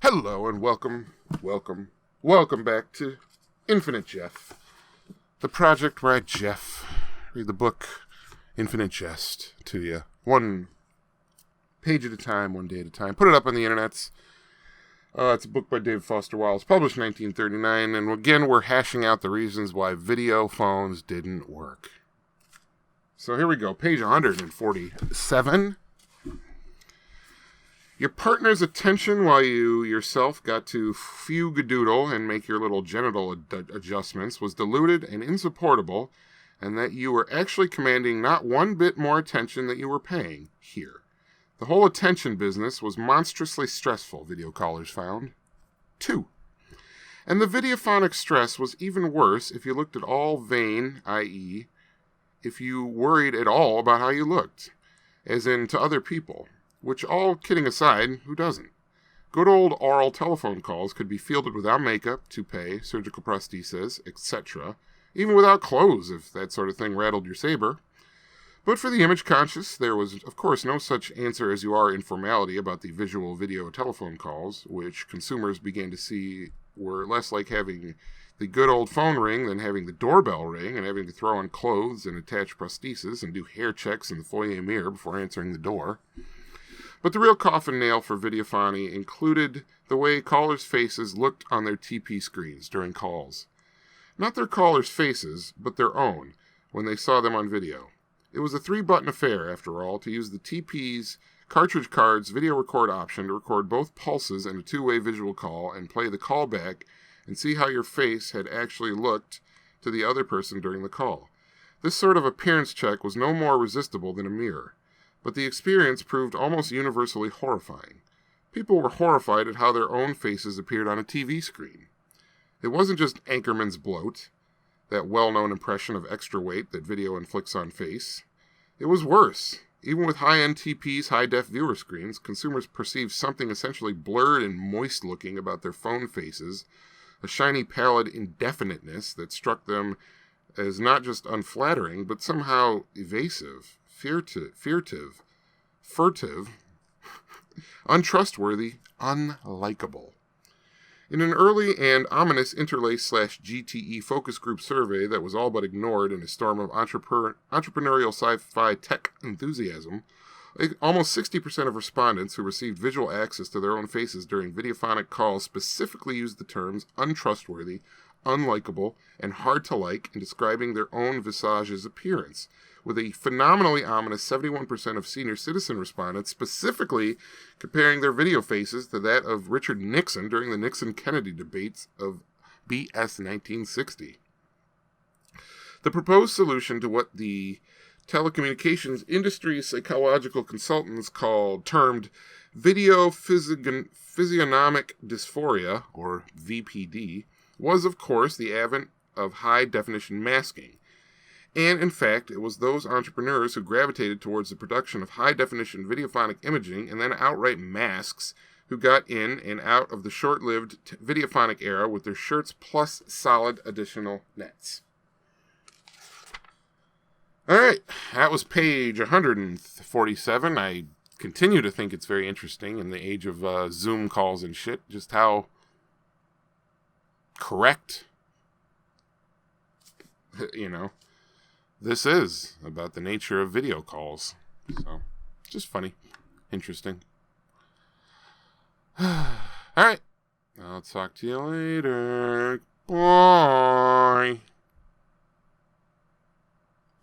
Hello and welcome back to Infinite Jeff, the project where I, Jeff, read the book Infinite Jest to you, one page at a time, one day at a time. Put it up on the internets. It's a book by David Foster Wallace, published in 1939, and again we're hashing out the reasons why video phones didn't work. So here we go, page 147. Your partner's attention while you yourself got to fugadoodle and make your little genital adjustments was diluted and insupportable, and that you were actually commanding not one bit more attention than you were paying here. The whole attention business was monstrously stressful, video callers found. 2. And the videophonic stress was even worse if you looked at all vain, i.e., if you worried at all about how you looked, as in to other people. Which, all kidding aside, who doesn't? Good old oral telephone calls could be fielded without makeup, toupee, surgical prosthesis, etc., even without clothes if that sort of thing rattled your saber. But for the image-conscious, there was, of course, no such answer as you are in formality about the visual video telephone calls, which consumers began to see were less like having the good old phone ring than having the doorbell ring and having to throw on clothes and attach prosthesis and do hair checks in the foyer mirror before answering the door. But the real coffin nail for videophony included the way callers' faces looked on their TP screens during calls. Not their callers' faces, but their own, when they saw them on video. It was a 3-button affair, after all, to use the TP's cartridge card's video record option to record both pulses in a two-way visual call and play the call back and see how your face had actually looked to the other person during the call. This sort of appearance check was no more resistible than a mirror. But the experience proved almost universally horrifying. People were horrified at how their own faces appeared on a TV screen. It wasn't just Anchorman's bloat, that well-known impression of extra weight that video inflicts on face. It was worse. Even with high-end TP's high-def viewer screens, consumers perceived something essentially blurred and moist-looking about their phone faces, a shiny pallid indefiniteness that struck them as not just unflattering, but somehow evasive. Furtive, untrustworthy, unlikable. In an early and ominous Interlace/GTE focus group survey that was all but ignored in a storm of entrepreneurial sci-fi tech enthusiasm, almost 60% of respondents who received visual access to their own faces during videophonic calls specifically used the terms untrustworthy, unlikable, and hard to like in describing their own visage's appearance, with a phenomenally ominous 71% of senior citizen respondents specifically comparing their video faces to that of Richard Nixon during the Nixon-Kennedy debates of BS 1960. The proposed solution to what the telecommunications industry psychological consultants termed video physiognomic dysphoria, or VPD, was, of course, the advent of high-definition masking. And, in fact, it was those entrepreneurs who gravitated towards the production of high-definition videophonic imaging and then outright masks who got in and out of the short-lived videophonic era with their shirts plus solid additional nets. All right, that was page 147. I continue to think it's very interesting in the age of Zoom calls and shit, just how correct, this is about the nature of video calls. So, just funny. Interesting. All right. I'll talk to you later.